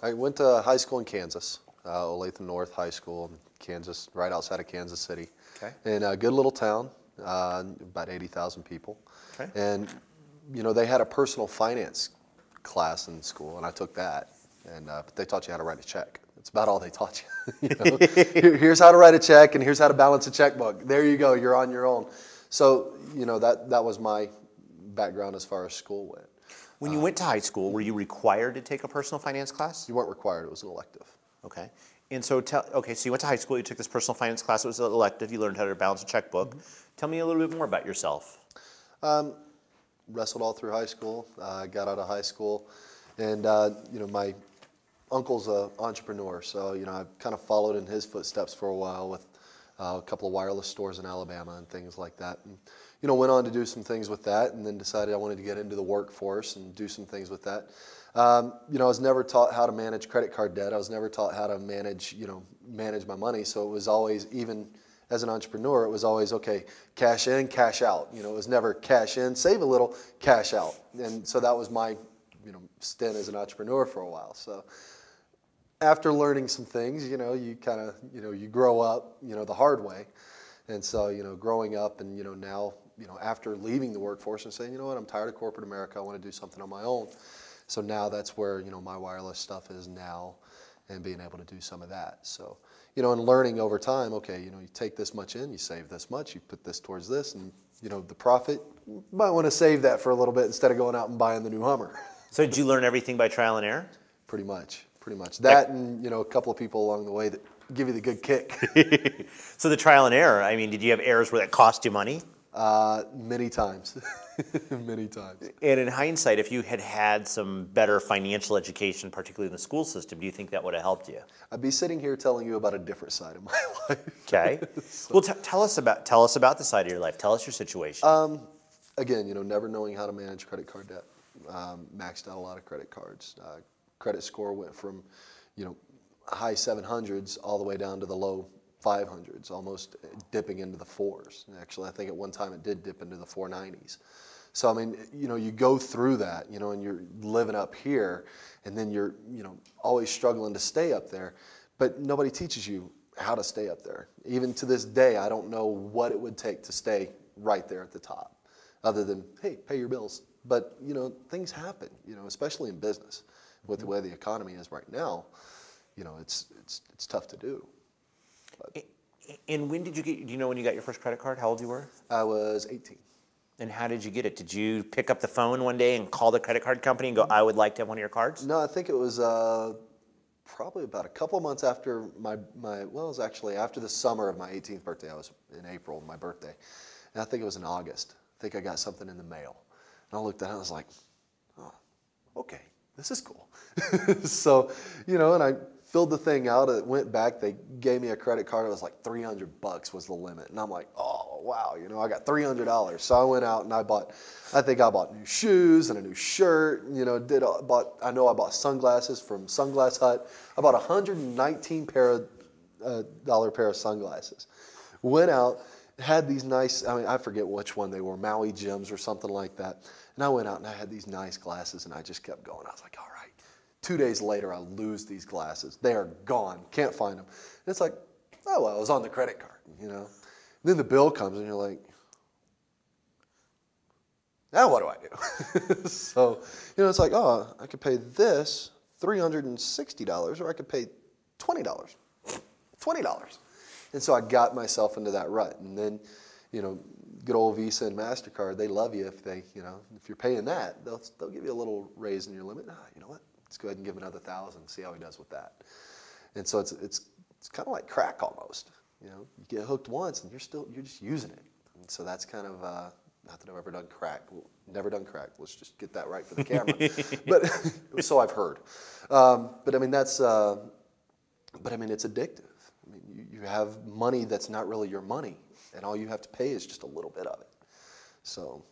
I went to high school in Kansas, Olathe North High School in Kansas, right outside of Kansas City. Okay. In a good little town, about 80,000 people. Okay. And, you know, they had a personal finance class in school, and I took that. And but they taught you how to write a check. That's about all they taught you. You know? Here's how to write a check, and here's how to balance a checkbook. There you go. You're on your own. So, you know, that was my background as far as school went. When you went to high school, were you required to take a personal finance class? You weren't required. It was an elective. Okay. And so, so you went to high school, you took this personal finance class, it was an elective, you learned how to balance a checkbook. Mm-hmm. Tell me a little bit more about yourself. Wrestled all through high school, got out of high school, and, you know, my uncle's an entrepreneur, so, you know, I kind of followed in his footsteps for a while with a couple of wireless stores in Alabama and things like that. And, you know, went on to do some things with that, and then decided I wanted to get into the workforce and do some things with that. You know, I was never taught how to manage credit card debt. I was never taught how to manage, you know, manage my money. So it was always, even as an entrepreneur, it was always, okay, cash in, cash out. You know, it was never cash in, save a little, cash out. And so that was my, you know, stint as an entrepreneur for a while. So after learning some things, you know, you kind of, you know, you grow up, you know, the hard way. And so, you know, growing up and, you know, now, you know, after leaving the workforce and saying, you know what, I'm tired of corporate America, I want to do something on my own. So now that's where, you know, my wireless stuff is now, and being able to do some of that. So, you know, and learning over time, okay, you know, you take this much in, you save this much, you put this towards this, and, you know, the profit, you might want to save that for a little bit instead of going out and buying the new Hummer. So did you learn everything by trial and error? Pretty much. That and, you know, a couple of people along the way that give you the good kick. So the trial and error, I mean, did you have errors where that cost you money? Many times. Many times. And in hindsight, if you had had some better financial education, particularly in the school system, do you think that would have helped you? I'd be sitting here telling you about a different side of my life. Okay. So. Well, tell us about the side of your life. Tell us your situation. Again, you know, never knowing how to manage credit card debt. Maxed out a lot of credit cards. Credit score went from, you know, high 700s all the way down to the low 500s, almost dipping into the 4s. Actually, I think at one time it did dip into the 490s. So, I mean, you know, you go through that, you know, and you're living up here, and then you're, you know, always struggling to stay up there. But nobody teaches you how to stay up there. Even to this day, I don't know what it would take to stay right there at the top, other than, hey, pay your bills. But, you know, things happen, you know, especially in business. With the way the economy is right now, you know, it's tough to do. But. And when did you get, do you know when you got your first credit card, how old you were? I was 18. And how did you get it? Did you pick up the phone one day and call the credit card company and go, I would like to have one of your cards? No, I think it was probably about a couple of months after well, it was actually after the summer of my 18th birthday. I was in April, my birthday. And I think it was in August. I think I got something in the mail. And I looked at it and I was like, oh, okay. This is cool. So, you know, and I filled the thing out. It went back. They gave me a credit card. It was like $300 was the limit. And I'm like, oh, wow, you know, I got $300. So I went out and I think I bought new shoes and a new shirt. You know, I bought sunglasses from Sunglass Hut. I bought a $119 pair of sunglasses. Went out, had these nice, I mean, I forget which one they were, Maui Jims or something like that. And I went out and I had these nice glasses, and I just kept going. I was like, all right. 2 days later, I lose these glasses. They are gone. Can't find them. And it's like, oh, well, it was on the credit card, you know. And then the bill comes, and you're like, now what do I do? So, you know, it's like, oh, I could pay this $360, or I could pay $20. $20. And so I got myself into that rut. And then, you know, good old Visa and MasterCard, they love you if they, you know, if you're paying that, they'll give you a little raise in your limit. You know what? Let's go ahead and give him another 1,000, see how he does with that. And so it's kind of like crack almost. You know, you get hooked once and you're just using it. And so that's kind of not that I've ever done crack. Never done crack. Let's just get that right for the camera. But so I've heard. But I mean it's addictive. I mean, you have money that's not really your money, and all you have to pay is just a little bit of it. So